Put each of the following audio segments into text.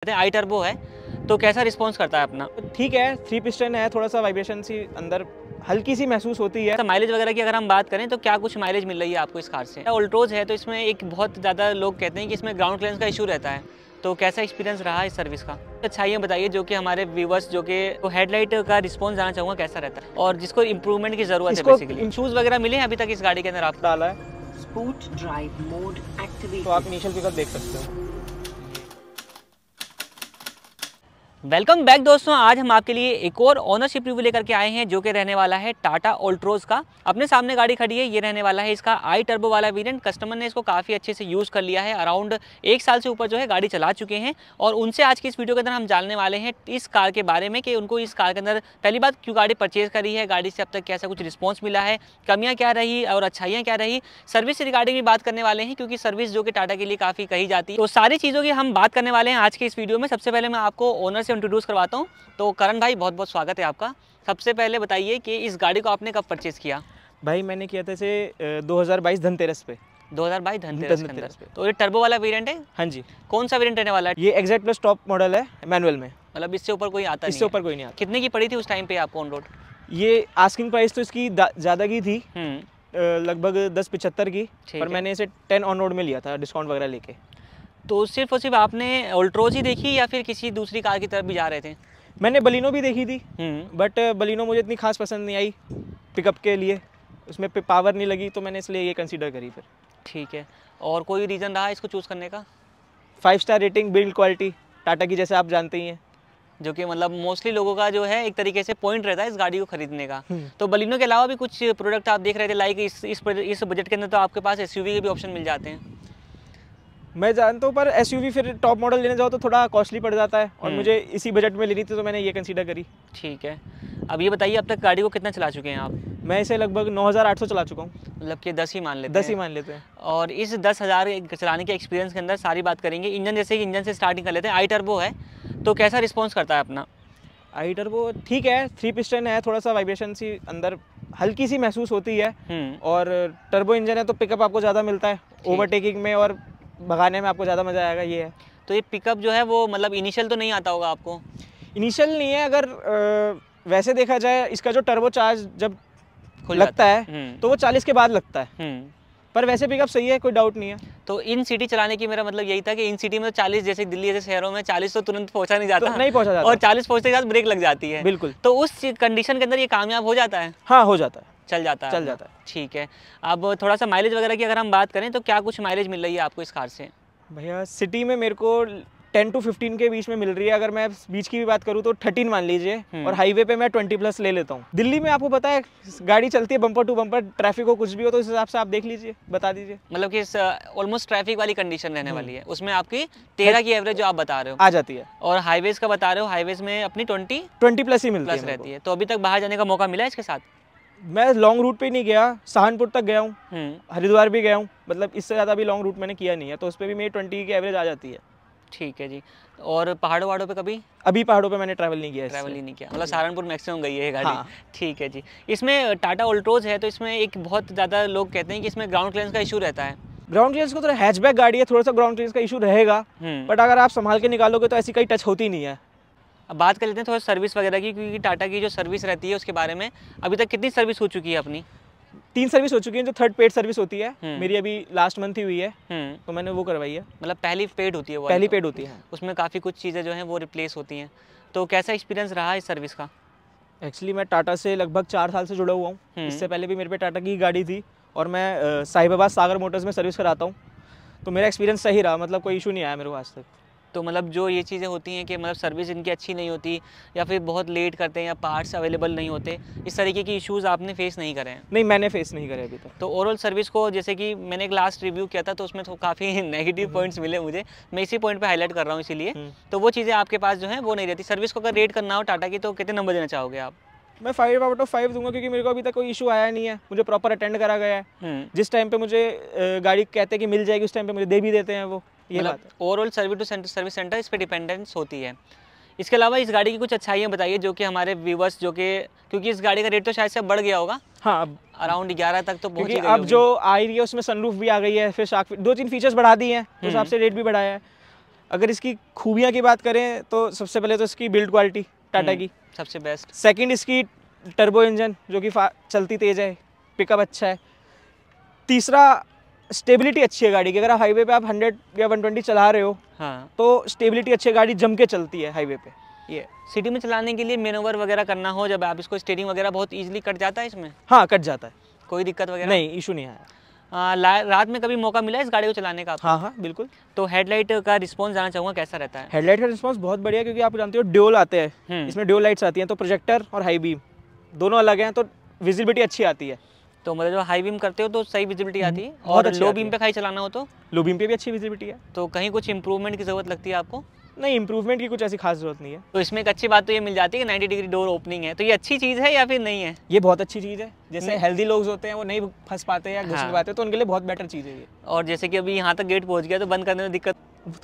आई turbo है तो कैसा रिस्पॉन्स करता है अपना? ठीक है, 3 पिस्टन है, थोड़ा सा वाइब्रेशन सी अंदर हल्की सी महसूस होती है। तो माइलेज वगैरह की अगर हम बात करें तो क्या कुछ माइलेज मिल रही है आपको इस कार से? ऑल्ट्रोज है तो इसमें एक बहुत ज़्यादा लोग कहते हैं कि इसमें ग्राउंड क्लियरेंस का इशू रहता है, तो कैसा एक्सपीरियंस रहा इस सर्विस का? अच्छाइयाँ बताइए जो कि हमारे व्यूवर्स जो कि हेडलाइट का रिस्पॉन्स जानना चाहूँगा कैसा रहता है और जिसको इंप्रूवमेंट की ज़रूरत है बेसिकली। शूज़ वगैरह मिले हैं अभी तक इस गाड़ी के अंदर आपको? डाला है स्पोर्ट ड्राइव मोड एक्टिवेटेड। तो आप इनिशियल पिकअप देख सकते हो। वेलकम बैक दोस्तों, आज हम आपके लिए एक और ओनरशिप रिव्यू लेकर के आए हैं जो कि रहने वाला है टाटा ऑल्ट्रोज का। अपने सामने गाड़ी खड़ी है, ये रहने वाला है इसका आई टर्बो वाला वेरिएंट। कस्टमर ने इसको काफ़ी अच्छे से यूज़ कर लिया है, अराउंड 1 साल से ऊपर जो है गाड़ी चला चुके हैं और उनसे आज की इस वीडियो के अंदर हम जानने वाले हैं इस कार के बारे में कि उनको इस कार के अंदर पहली बात क्यों गाड़ी परचेज़ करी है, गाड़ी से अब तक कैसा कुछ रिस्पॉन्स मिला है, कमियाँ क्या रही और अच्छाइयाँ क्या रही। सर्विस से रिगार्डिंग भी बात करने वाले हैं क्योंकि सर्विस जो कि टाटा के लिए काफ़ी कही जाती है, तो सारी चीज़ों की हम बात करने वाले हैं आज के इस वीडियो में। सबसे पहले मैं आपको ओनर से इंट्रोड्यूस करवाता हूँ। तो करण भाई, बहुत बहुत स्वागत है आपका। सबसे पहले बताइए कि इस गाड़ी को आपने कब परचेज किया? भाई मैंने किया था इसे 2022 धनतेरस पे। 2022 धनतेरस के अंदर। तो ये टर्बो वाला वेरिएंट है? हाँ जी। कौन सा वेरिएंट रहने वाला है? ये एग्जैक्ट प्लस टॉप मॉडल है, मैनुअल में। मतलब इससे ऊपर कोई आता नहीं? इससे ऊपर कोई नहीं आता। कितने की पड़ी थी उस टाइम पे आपको ऑन रोड? ये आस्किंग प्राइस तो इसकी ज़्यादा की थी, लगभग 10-75 की, पर मैंने इसे 10 ऑन रोड में लिया था डिस्काउंट वगैरह लेके। तो सिर्फ और सिर्फ आपने ऑल्ट्रोज ही देखी या फिर किसी दूसरी कार की तरफ भी जा रहे थे? मैंने बलिनो भी देखी थी, बट बलिनो मुझे इतनी खास पसंद नहीं आई पिकअप के लिए, उसमें पावर नहीं लगी, तो मैंने इसलिए ये कंसीडर करी फिर। ठीक है, और कोई रीज़न रहा इसको चूज़ करने का? 5 star rating, build quality Tata की, जैसे आप जानते ही हैं, जो कि मतलब मोस्टली लोगों का जो है एक तरीके से पॉइंट रहता है इस गाड़ी को खरीदने का। तो बलिनो के अलावा भी कुछ प्रोडक्ट आप देख रहे थे, लाइक इस बजट के अंदर तो आपके पास एसयूवी के भी ऑप्शन मिल जाते हैं। मैं जानता हूँ, पर एसयूवी फिर टॉप मॉडल लेने जाओ तो थोड़ा कॉस्टली पड़ जाता है और मुझे इसी बजट में लेनी थी, तो मैंने ये कंसीडर करी। ठीक है, अब ये बताइए अब तक गाड़ी को कितना चला चुके हैं आप? मैं इसे लगभग 9800 चला चुका हूँ। मतलब कि 10 ही मान लेते हैं? 10 ही मान लेते हैं। और इस 10,000 चलाने के एक्सपीरियंस के अंदर सारी बात करेंगे। इंजन, जैसे कि इंजन से स्टार्टिंग कर लेते हैं। आई टर्बो है तो कैसा रिस्पॉन्स करता है अपना? आई टर्बो ठीक है, 3 पिस्टन है, थोड़ा सा वाइब्रेशन सी अंदर हल्की सी महसूस होती है, और टर्बो इंजन है तो पिकअप आपको ज़्यादा मिलता है ओवरटेकिंग में, और भगाने में आपको ज़्यादा मज़ा आएगा। ये है तो ये पिकअप जो है वो मतलब इनिशियल तो नहीं आता होगा आपको? इनिशियल नहीं है, अगर वैसे देखा जाए इसका जो टर्बो चार्ज जब लगता है तो वो 40 के बाद लगता है, पर वैसे पिकअप सही है, कोई डाउट नहीं है। तो इन सिटी चलाने की मेरा मतलब यही था कि इन सिटी में तो 40, जैसे दिल्ली जैसे शहरों में 40 तो तुरंत पहुंचा नहीं जाता, तो नहीं पहुंचा जाता, और 40 पहुंचने के बाद ब्रेक लग जाती है। बिल्कुल। तो उस कंडीशन के अंदर ये कामयाब हो जाता है? हाँ, हो जाता है, चल जाता है। ठीक है, अब थोड़ा सा माइलेज वगैरह की अगर हम बात करें तो क्या कुछ माइलेज मिल रही है आपको इस कार से? भैया सिटी में मेरे को 10 to 15 के बीच में मिल रही है। अगर मैं बीच की भी बात करूँ तो 13 मान लीजिए, और हाईवे पे मैं 20+ ले लेता हूँ। दिल्ली में आपको पता है गाड़ी चलती है बम्पर टू बम्पर, ट्रैफिक हो कुछ भी हो, तो इस हिसाब से आप देख लीजिए, बता दीजिए। मतलब कि ऑलमोस्ट ट्रैफिक वाली कंडीशन रहने वाली है, उसमें आपकी 13 की एवरेज जो आप बता रहे हो आ जाती है, और हाईवेज का बता रहे हो, हाईवेज में अपनी 20+ ही मिलती रहती है। तो अभी तक बाहर जाने का मौका मिला है इसके साथ? मैं लॉन्ग रूट पे नहीं गया, सहारनपुर तक गया हूँ, हरिद्वार भी गया हूँ, मतलब इससे ज़्यादा भी लॉन्ग रूट मैंने किया नहीं है, तो उस पर भी मेरी 20 की एवरेज आ जाती है। ठीक है जी, और पहाड़ों वहाड़ों पे कभी? अभी पहाड़ों पे मैंने ट्रैवल नहीं किया। मतलब सहारनपुर मैक्सिमम गई है ये गाड़ी। हाँ। ठीक है जी, इसमें टाटा ऑल्ट्रोज है तो इसमें एक बहुत ज़्यादा लोग कहते हैं कि इसमें ग्राउंड क्लियरेंस का इशू रहता है। ग्राउंड क्लियरेंस को, तो हैचबैक गाड़ी है, थोड़ा सा ग्राउंड क्लियरेंस का इशू रहेगा, बट अगर आप संभाल के निकालोगे तो ऐसी कहीं टच होती नहीं है। अब बात कर लेते हैं थोड़ा सर्विस वगैरह की, क्योंकि टाटा की जो सर्विस रहती है उसके बारे में अभी तक कितनी सर्विस हो चुकी है अपनी? 3 सर्विस हो चुकी है, जो थर्ड पेड सर्विस होती है, मेरी अभी लास्ट मंथ ही हुई है, तो मैंने वो करवाई है। मतलब पहली पेड होती है वो? पहली पेड होती है, उसमें काफ़ी कुछ चीज़ें जो हैं वो रिप्लेस होती हैं। तो कैसा एक्सपीरियंस रहा इस सर्विस का? एक्चुअली मैं टाटा से लगभग 4 साल से जुड़ा हुआ हूँ। इससे पहले भी मेरे पे टाटा की गाड़ी थी, और मैं साहिबाबाद सागर मोटर्स में सर्विस कराता हूँ, तो मेरा एक्सपीरियंस सही रहा, मतलब कोई इशू नहीं आया मेरे को आज तक। तो मतलब जो ये चीज़ें होती हैं कि मतलब सर्विस इनकी अच्छी नहीं होती या फिर बहुत लेट करते हैं या पार्ट्स अवेलेबल नहीं होते, इस तरीके की इश्यूज़ आपने फेस नहीं करे हैं? नहीं, मैंने फेस नहीं करे अभी तक। तो ओवरऑल सर्विस को, जैसे कि मैंने एक लास्ट रिव्यू किया था तो उसमें तो काफ़ी नेगेटिव पॉइंट्स मिले मुझे, मैं इसी पॉइंट पे हाईलाइट कर रहा हूँ इसीलिए। तो वो चीज़ें आपके पास जो है वो नहीं रहती। सर्विस को अगर रेट करना हो टाटा की तो कितने नंबर देना चाहोगे आप? मैं 5 out of 5 दूंगा, क्योंकि मेरे को अभी तक कोई इशू आया नहीं है, मुझे प्रॉपर अटेंड करा गया है। जिस टाइम पे मुझे गाड़ी कहते हैं कि मिल जाएगी, उस टाइम पे मुझे दे भी देते हैं वो। ये बात है। ओवरऑल सर्विस सेंटर इस पर डिपेंडेंस होती है। इसके अलावा इस गाड़ी की कुछ अच्छाइयाँ बताइए जो कि हमारे व्यूवर्स, जो कि क्योंकि इस गाड़ी का रेट तो शायद से बढ़ गया होगा। हाँ, अब अराउंड 11 तक तो पहुँच गई, अब जो आ रही है उसमें सनरूफ भी आ गई है, फिर 2-3 फीचर्स बढ़ा दिए हैं, उस हिसाब से रेट भी बढ़ाया है। अगर इसकी खूबियाँ की बात करें तो सबसे पहले तो इसकी बिल्ड क्वालिटी टाटा की सबसे बेस्ट। सेकंड इसकी टर्बो इंजन जो कि चलती तेज़ है, पिकअप अच्छा है। तीसरा स्टेबिलिटी अच्छी है गाड़ी की। अगर आप हाईवे पे आप 100 या 120 चला रहे हो हाँ, तो स्टेबिलिटी अच्छी है, गाड़ी जम के चलती है हाईवे पे। ये सिटी में चलाने के लिए मैनोवर वगैरह करना हो जब आप इसको, स्टीयरिंग वगैरह बहुत इजीली कट जाता है इसमें, हाँ कट जाता है, कोई दिक्कत वगैरह नहीं इशू नहीं आया। रात में कभी मौका मिला इस गाड़ी को चलाने का आपको? हाँ हाँ बिल्कुल। तो हेडलाइट का रिस्पॉन्स जानना चाहूँगा कैसा रहता है? हेडलाइट का रिस्पांस बहुत बढ़िया, क्योंकि आप जानते हो ड्यूल आते हैं, इसमें ड्यूल लाइट्स आती हैं, तो प्रोजेक्टर और हाई बीम दोनों अलग हैं, तो विजिबिलिटी अच्छी आती है। तो मतलब जो हाई बीम करते हो तो सही विजिबिलिटी आती है, बहुत और अच्छी लो आती बीम है। पे खाई चलाना हो तो? लो बीम पे भी अच्छी विजिबिलिटी है। तो कहीं कुछ इंप्रूवमेंट की ज़रूरत लगती है आपको? नहीं, इंप्रूवमेंट की कुछ ऐसी खास जरूरत नहीं है। तो इसमें एक अच्छी बात तो ये मिल जाती है कि 90 डिग्री डोर ओपनिंग है, तो ये अच्छी चीज़ है या फिर नहीं है? ये बहुत अच्छी चीज़ है। जैसे नहीं। हेल्दी लोग होते हैं वो नहीं फंस पाते या घुस हाँ। नहीं पाते, तो उनके लिए बहुत बेटर चीज़ है ये। और जैसे कि अभी यहाँ तक गेट पहुँच गया तो बंद करने में दिक्कत?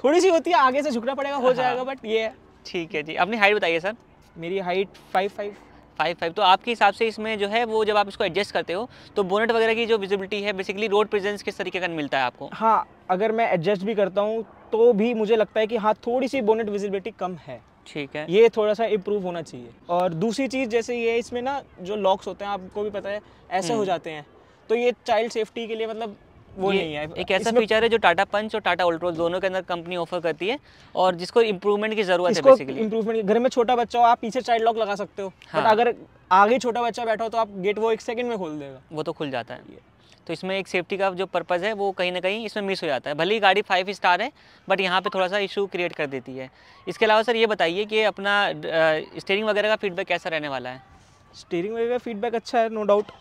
थोड़ी सी होती है, आगे से झुकना पड़ेगा, हो जाएगा, बट ये है। ठीक है जी। अपनी हाइट बताइए सर। मेरी हाइट 5'5". 5'5". तो आपके हिसाब से इसमें जो है वो जब आप इसको एडजस्ट करते हो तो बोनेट वगैरह की जो विजिबिलिटी है, बेसिकली रोड प्रेजेंस किस तरीके का मिलता है आपको? हाँ, अगर मैं एडजस्ट भी करता हूँ तो भी मुझे लगता है कि हाँ थोड़ी सी बोनेट विजिबिलिटी कम है। ठीक है। ये थोड़ा सा इम्प्रूव होना चाहिए। और दूसरी चीज़ जैसे ये इसमें ना जो लॉक्स होते हैं, आपको भी पता है ऐसे हो जाते हैं, तो ये चाइल्ड सेफ्टी के लिए मतलब वो ये नहीं है। एक ऐसा इसमें फीचर है जो टाटा पंच और टाटा अल्ट्रोज दोनों के अंदर कंपनी ऑफर करती है, और जिसको इम्प्रूवमेंट की जरूरत है इसको बेसिकली। इम्प्रूवमेंट, घर में छोटा बच्चा हो आप पीछे चाइल्ड लॉक लगा सकते हो, हाँ। बट अगर आगे छोटा बच्चा बैठा हो तो आप गेट वो 1 सेकंड में खोल देगा। वो तो खुल जाता है। तो इसमें एक सेफ्टी का जो पर्पज़ है वो कहीं ना कहीं इसमें मिस हो जाता है। भले ही गाड़ी 5 स्टार है, बट यहाँ पे थोड़ा सा इशू क्रिएट कर देती है। इसके अलावा सर ये बताइए कि अपना स्टीयरिंग वगैरह का फीडबैक कैसा रहने वाला है? स्टीयरिंग वगैरह का फीडबैक अच्छा है, नो डाउट।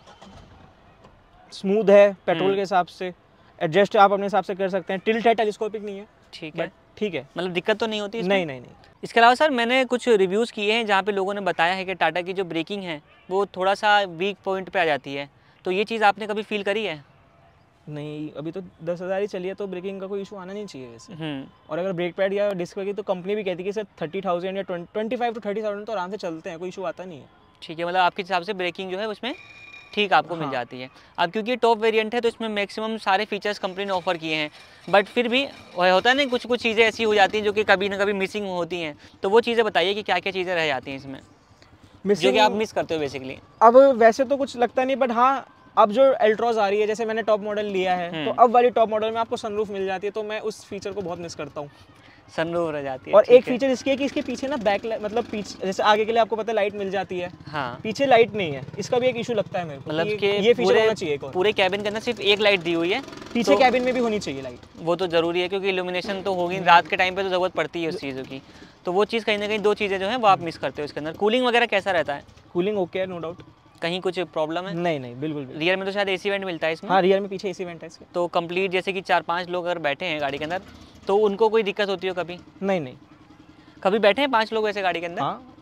स्मूथ है पेट्रोल के हिसाब से, एडजस्ट आप अपने हिसाब से कर सकते हैं। टिल्ट है, टेलीस्कोपिक नहीं है, ठीक है, बट ठीक है, मतलब दिक्कत तो नहीं होती इसमें? नहीं नहीं नहीं। इसके अलावा सर मैंने कुछ रिव्यूज़ किए हैं जहाँ पे लोगों ने बताया है कि टाटा की जो ब्रेकिंग है वो थोड़ा सा वीक पॉइंट पे आ जाती है, तो ये चीज़ आपने कभी फील करी है? नहीं, अभी तो 10,000 ही चली है, तो ब्रेकिंग का कोई इशू आना नहीं चाहिए वैसे। और अगर ब्रेक पैड या डिस्क की तो कंपनी भी कहती है कि सर 30,000 या 25 to 30,000 तो आराम से चलते हैं, कोई इशू आता नहीं है। ठीक है, मतलब आपके हिसाब से ब्रेकिंग जो है उसमें ठीक आपको मिल जाती है। अब क्योंकि टॉप वेरिएंट है तो इसमें मैक्सिमम सारे फीचर्स कंपनी ने ऑफर किए हैं, बट फिर भी होता है ना कुछ कुछ चीज़ें ऐसी हो जाती हैं जो कि कभी ना कभी मिसिंग होती हैं, तो वो चीज़ें बताइए कि क्या क्या चीज़ें रह जाती हैं इसमें जो कि आप मिस करते हो बेसिकली? अब वैसे तो कुछ लगता नहीं, बट हाँ अब जो एल्ट्रोज आ रही है, जैसे मैंने टॉप मॉडल लिया है, तो अब वाली टॉप मॉडल में आपको सनरूफ मिल जाती है, तो मैं उस फीचर को बहुत मिस करता हूँ। सनरूफ रह जाती है। और ठीक एक फीचर इसकी है कि इसके पीछे ना बैक मतलब पीछे जैसे आगे के लिए आपको पता है लाइट मिल जाती है, हाँ, पीछे लाइट नहीं है, इसका भी एक इशू लगता है मेरे को। मतलब कि ये फीचर होना चाहिए एक और। पूरे कैबिन के अंदर सिर्फ एक लाइट दी हुई है, पीछे तो कैबिन में भी होनी चाहिए लाइट। वो तो ज़रूरी है क्योंकि इल्यूमिनेशन तो होगी, रात के टाइम पे तो ज़रूरत पड़ती है उस चीज़ों की, तो वो चीज़ कहीं ना कहीं 2 चीज़ें जो है वो आप मिस करते हो इसके अंदर। कूलिंग वगैरह कैसा रहता है? कूलिंग ओके है, नो डाउट। कहीं कुछ प्रॉब्लम है? नहीं नहीं बिल्कुल भी। रियर में तो शायद एसी वेंट मिलता है इसमें। हाँ, रियर में पीछे एसी वेंट है इसके। तो कंप्लीट जैसे कि 4-5 लोग अगर बैठे हैं गाड़ी के अंदर तो उनको कोई दिक्कत होती हो कभी? नहीं नहीं। कभी बैठे हैं 5 लोग ऐसे गाड़ी के अंदर? हाँ।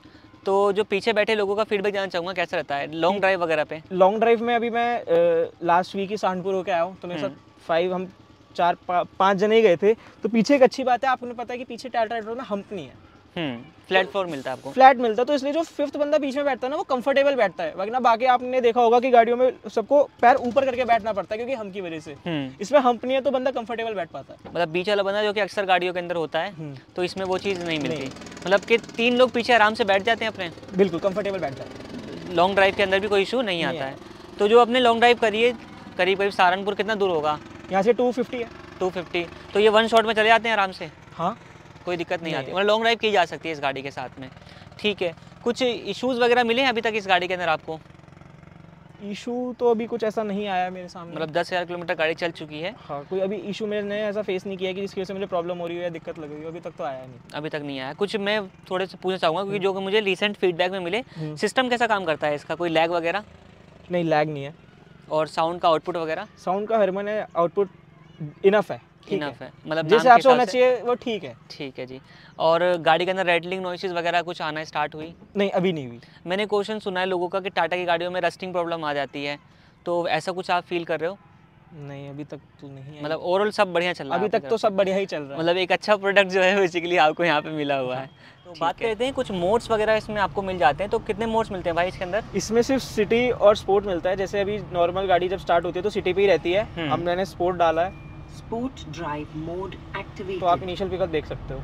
तो जो पीछे बैठे लोगों का फीडबैक जानना चाहूँगा कैसा रहता है लॉन्ग ड्राइव वगैरह पे? लॉन्ग ड्राइव में अभी मैं लास्ट वीक ही सहारनपुर होके आया हूँ, तो मेरे साथ 5 हम 4-5 जने ही गए थे। तो पीछे एक अच्छी बात है, आपको पता है कि पीछे टाटा एल्ट्रो में हम्प नहीं है, फ्लैट फ्लोर मिलता है आपको। फ्लैट मिलता है, तो इसलिए जो 5th बंदा बीच में बैठता है ना वो कंफर्टेबल बैठता है। वरना बाकी आपने देखा होगा कि गाड़ियों में सबको पैर ऊपर करके बैठना पड़ता है क्योंकि हम की वजह से। इसमें हम्प नहीं है तो बंदा कंफर्टेबल बैठ पाता है। मतलब बीच वाला बंदा जो कि अक्सर गाड़ियों के अंदर होता है, तो इसमें वो चीज़ नहीं मिलती। मतलब कि 3 लोग पीछे आराम से बैठ जाते हैं अपने, बिल्कुल कंफर्टेबल बैठ जाते हैं। लॉन्ग ड्राइव के अंदर भी कोई इशू नहीं आता है। तो जो अपने लॉन्ग ड्राइव करिए करीब करीब सहारनपुर कितना दूर होगा? यहाँ से 250 है। 250, तो ये 1 शॉट में चले जाते हैं आराम से, हाँ, कोई दिक्कत नहीं आती, मतलब लॉन्ग ड्राइव की जा सकती है इस गाड़ी के साथ में। ठीक है, कुछ इश्यूज़ वगैरह मिले हैं अभी तक इस गाड़ी के अंदर आपको? इशू तो अभी कुछ ऐसा नहीं आया मेरे सामने। मतलब 10,000 किलोमीटर गाड़ी चल चुकी है। हाँ, कोई अभी इशू मैंने ऐसा फेस नहीं किया कि जिसकी वजह से मुझे प्रॉब्लम हो रही है या दिक्कत लग रही है, अभी तक तो आया नहीं। अभी तक नहीं आया। कुछ मैं थोड़े से पूछना चाहूँगा क्योंकि जो कि मुझे रिसेंट फीडबैक में मिले, सिस्टम कैसा काम करता है इसका, कोई लैग वगैरह? नहीं, लैग नहीं है। और साउंड का आउटपुट वगैरह? साउंड का हरमन है, आउटपुट इनफ है, इनफ है, मतलब जैसे आपसे होना चाहिए वो ठीक है। ठीक है जी। और गाड़ी के अंदर रेटलिंग नॉइसेस वगैरह कुछ आना स्टार्ट हुई? नहीं, अभी नहीं हुई। मैंने क्वेश्चन सुना है लोगों का कि टाटा की गाड़ियों में रस्टिंग प्रॉब्लम आ जाती है, तो ऐसा कुछ आप फील कर रहे हो? नहीं, अभी तक तो नहीं है। मतलब ओवरऑल सब बढ़िया चल रहा है अभी तक तो सब बढ़िया ही चल रहा है। मतलब एक अच्छा प्रोडक्ट जो है बेसिकली आपको यहाँ पे मिला हुआ है। तो बात करते हैं कुछ मोड्स वगैरह इसमें आपको मिल जाते हैं, तो कितने मोड्स मिलते हैं भाई इसके अंदर? इसमें सिर्फ सिटी और स्पोर्ट मिलता है। जैसे अभी नॉर्मल गाड़ी जब स्टार्ट होती है तो सिटी पे ही रहती है, अब मैंने स्पोर्ट डाला है। Sport drive mode activated. तो आप इनिशियल पिकअप देख सकते हो।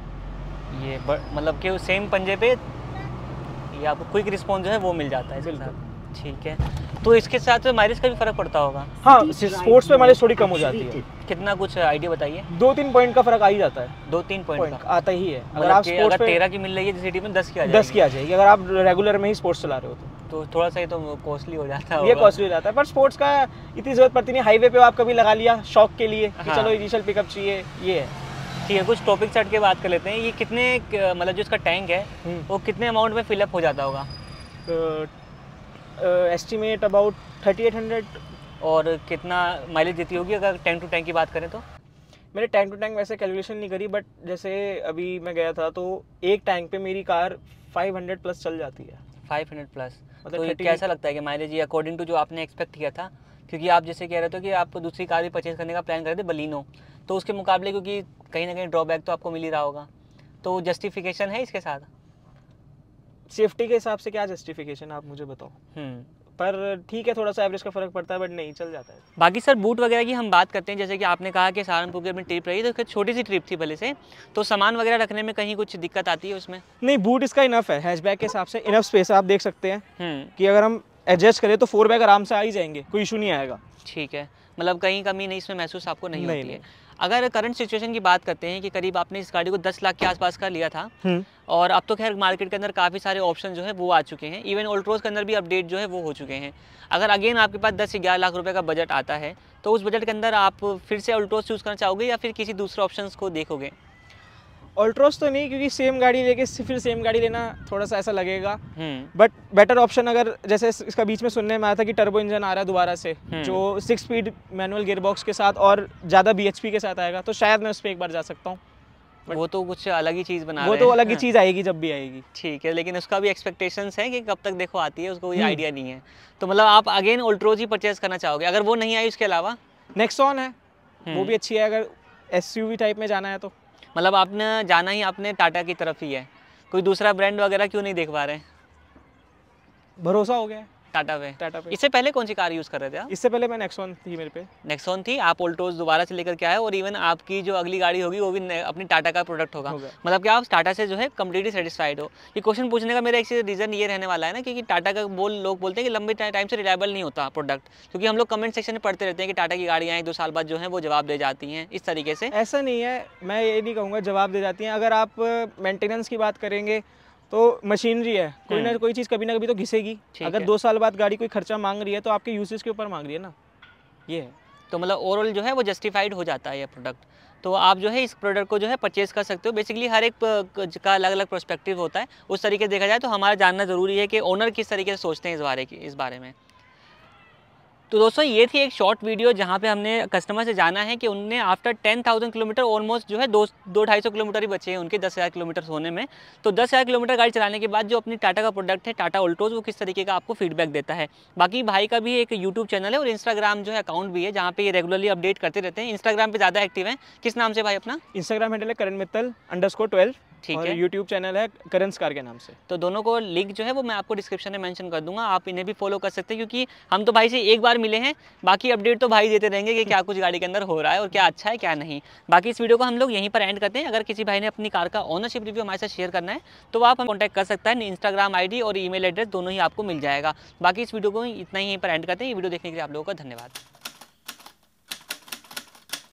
ये मतलब कि सेम पंजे पे ये आपको क्विक रिस्पॉन्स जो है वो मिल जाता है इसके बिल्कुल। साथ। ठीक है, तो इसके साथ माइलेज का भी फ़र्क पड़ता होगा? हाँ, स्पोर्ट्स पे माइलेज थोड़ी कम हो जाती है, कितना कुछ आइडिया बताइए। 2-3 पॉइंट का फर्क आ ही जाता है। 2-3 पॉइंट का आता ही है। अगर मतलब आप कि स्पोर्ट्स अगर पे 13 की मिल रही है सिटी में 10 की आ जाएगी। 10 की आ जाएगी अगर आप रेगुलर में ही स्पोर्ट्स चला रहे हो तो थोड़ा सा ही तो कॉस्टली हो जाता है। ये कॉस्टली हो जाता है, पर स्पोर्ट्स का इतनी जरूरत पड़ती नहीं। हाईवे पे आप कभी लगा लिया शौक के लिए कि हाँ। चलो इनिशियल पिकअप चाहिए, ये है। ठीक है, कुछ टॉपिक सेट के बात कर लेते हैं। ये कितने मतलब जो इसका टैंक है वो कितने अमाउंट में फिलअप हो जाता होगा? Estimate about 3800। और कितना माइलेज देती होगी अगर टैंक टू टैंक की बात करें तो? मैंने टैंक टू टैंक वैसे कैलकुलेशन नहीं करी, बट जैसे अभी मैं गया था तो एक टैंक पे मेरी कार 500 प्लस चल जाती है। 500 प्लस मतलब तो ये 30 कैसा लगता है कि माइलेज ये अकॉर्डिंग टू जो आपने एक्सपेक्ट किया था? क्योंकि आप जैसे कह रहे थे कि आप दूसरी कार भी परचेज करने का प्लान कर रहे थे बलिनो, तो उसके मुकाबले क्योंकि कहीं ना कहीं ड्रॉबैक तो आपको मिल ही रहा होगा, तो जस्टिफिकेशन है इसके साथ? सेफ्टी के हिसाब से क्या जस्टिफिकेशन आप मुझे बताओ। पर ठीक है, थोड़ा सा एवरेज का फर्क पड़ता है, बट नहीं चल जाता है। बाकी सर बूट वगैरह की हम बात करते हैं। जैसे कि आपने कहा कि सहारनपुर की अपनी ट्रिप रही तो छोटी सी ट्रिप थी भले से, तो सामान वगैरह रखने में कहीं कुछ दिक्कत आती है उसमें? नहीं, बूट इसका इनफ है, हैचबैक के हिसाब से इनफ स्पेस है। आप देख सकते हैं हम्म। कि अगर हम एडजस्ट करें तो 4 बैग आराम से आ ही जाएंगे, कोई इशू नहीं आएगा। ठीक है, मतलब कहीं कमी नहीं इसमें महसूस आपको नहीं नहीं, होती है। अगर करंट सिचुएशन की बात करते हैं कि करीब आपने इस गाड़ी को 10 लाख के आसपास का लिया था और अब तो खैर मार्केट के अंदर काफ़ी सारे ऑप्शन जो है वो आ चुके हैं, इवन ऑल्ट्रोज के अंदर भी अपडेट जो है वो हो चुके हैं। अगर अगेन आपके पास 10 से 11 लाख रुपए का बजट आता है तो उस बजट के अंदर आप फिर से ऑल्ट्रोज चूज़ करना चाहोगे या फिर किसी दूसरे ऑप्शन को देखोगे? ऑल्ट्रोस तो नहीं, क्योंकि सेम गाड़ी लेके फिर सेम गाड़ी लेना थोड़ा सा ऐसा लगेगा। बट बेटर ऑप्शन अगर जैसे इसका बीच में सुनने में आया था कि टर्बो इंजन आ रहा है दोबारा से, जो 6 स्पीड मैनुअल गियरबॉक्स के साथ और ज़्यादा BHP के साथ आएगा, तो शायद मैं उस पर एक बार जा सकता हूँ। वो तो कुछ अलग ही चीज़ बना वो रहे तो हैं। अलग ही चीज़ आएगी जब भी आएगी। ठीक है, लेकिन उसका भी एक्सपेक्टेशंस है कि कब तक देखो आती है, उसको कोई आइडिया नहीं है। तो मतलब आप अगेन ऑल्ट्रोज ही परचेज करना चाहोगे अगर वो नहीं आई उसके अलावा? नेक्सॉन है, वो भी अच्छी है अगर SUV टाइप में जाना है तो। मतलब आपने जाना ही आपने टाटा की तरफ ही है, कोई दूसरा ब्रांड वगैरह क्यों नहीं देख पा रहे हैं? भरोसा हो गया है टाटा पे। टाटा पे। इससे पहले कौन सी कार यूज़ कर रहे थे आप? इससे पहले मैं नेक्सॉन थी मेरे पे। नेक्सॉन थी, आप ऑल्टोज दोबारा से लेकर के आए और इवन आपकी जो अगली गाड़ी होगी वो भी अपनी टाटा का प्रोडक्ट होगा। मतलब कि आप टाटा से जो है कम्प्लीटली सेटिस्फाइड हो। ये क्वेश्चन पूछने का मेरा एक रीज़न ये रहने वाला है ना, क्योंकि टाटा का लोग बोलते हैं कि लंबे टाइम से रिलायबल नहीं होता प्रोडक्ट, क्योंकि हम लोग कमेंट सेक्शन में पढ़ते रहते हैं कि टाटा की गाड़ियाँ 1-2 साल बाद जो है वो जवाब दे जाती हैं इस तरीके से। ऐसा नहीं है, मैं ये नहीं कहूँगा जवाब दे जाती हैं। अगर आप मेंटेनेंस की बात करेंगे तो मशीनरी है, कोई ना कोई चीज़ कभी ना कभी तो घिसेगी। अगर 2 साल बाद गाड़ी कोई खर्चा मांग रही है तो आपके यूसेज के ऊपर मांग रही है ना, ये है। तो मतलब ओवरऑल जो है वो जस्टिफाइड हो जाता है ये प्रोडक्ट, तो आप जो है इस प्रोडक्ट को जो है परचेज़ कर सकते हो। बेसिकली हर एक का अलग अलग पर्सपेक्टिव होता है, उस तरीके से देखा जाए तो हमारा जानना ज़रूरी है कि ओनर किस तरीके से सोचते हैं इस बारे में। तो दोस्तों ये थी एक शॉर्ट वीडियो जहाँ पे हमने कस्टमर से जाना है कि उनने आफ्टर 10,000 किलोमीटर ऑलमोस्ट जो है 200-250 किलोमीटर ही बचे हैं उनके 10,000 किलोमीटर होने में। तो 10,000 किलोमीटर गाड़ी चलाने के बाद जो अपनी टाटा का प्रोडक्ट है टाटा ऑल्टोज, वो किस तरीके का आपको फीडबैक देता है। बाकी भाई का भी एक यूट्यूब चैनल है और इंस्टाग्राम जो है अकाउंट भी है जहाँ पे ये रेगुलरली अपडेट करते रहते हैं। इंस्टाग्राम पर ज़्यादा एक्टिव है, किस नाम से भाई अपना? इंस्टाग्राम हैंडल है करण मित्तल _12। ठीक और है। यूट्यूब चैनल है करण स्कार के नाम से। तो दोनों को लिंक जो है वो मैं आपको डिस्क्रिप्शन में मेंशन कर दूंगा, आप इन्हें भी फॉलो कर सकते हैं, क्योंकि हम तो भाई से एक बार मिले हैं, बाकी अपडेट तो भाई देते रहेंगे कि क्या कुछ गाड़ी के अंदर हो रहा है और क्या अच्छा है क्या नहीं। बाकी इस वीडियो को हम लोग यहीं पर एंड करते हैं। अगर किसी भाई ने अपनी कार का ऑनरशिप रिव्यू हमारे साथ शेयर करना है तो आप हम कॉन्टैक्ट कर सकता है। इंस्टाग्राम ID और ईमेल एड्रेस दोनों ही आपको मिल जाएगा। बाकी इस वीडियो को इतना ही यहीं पर एंड करते हैं। ये वीडियो देखने के लिए आप लोगों का धन्यवाद।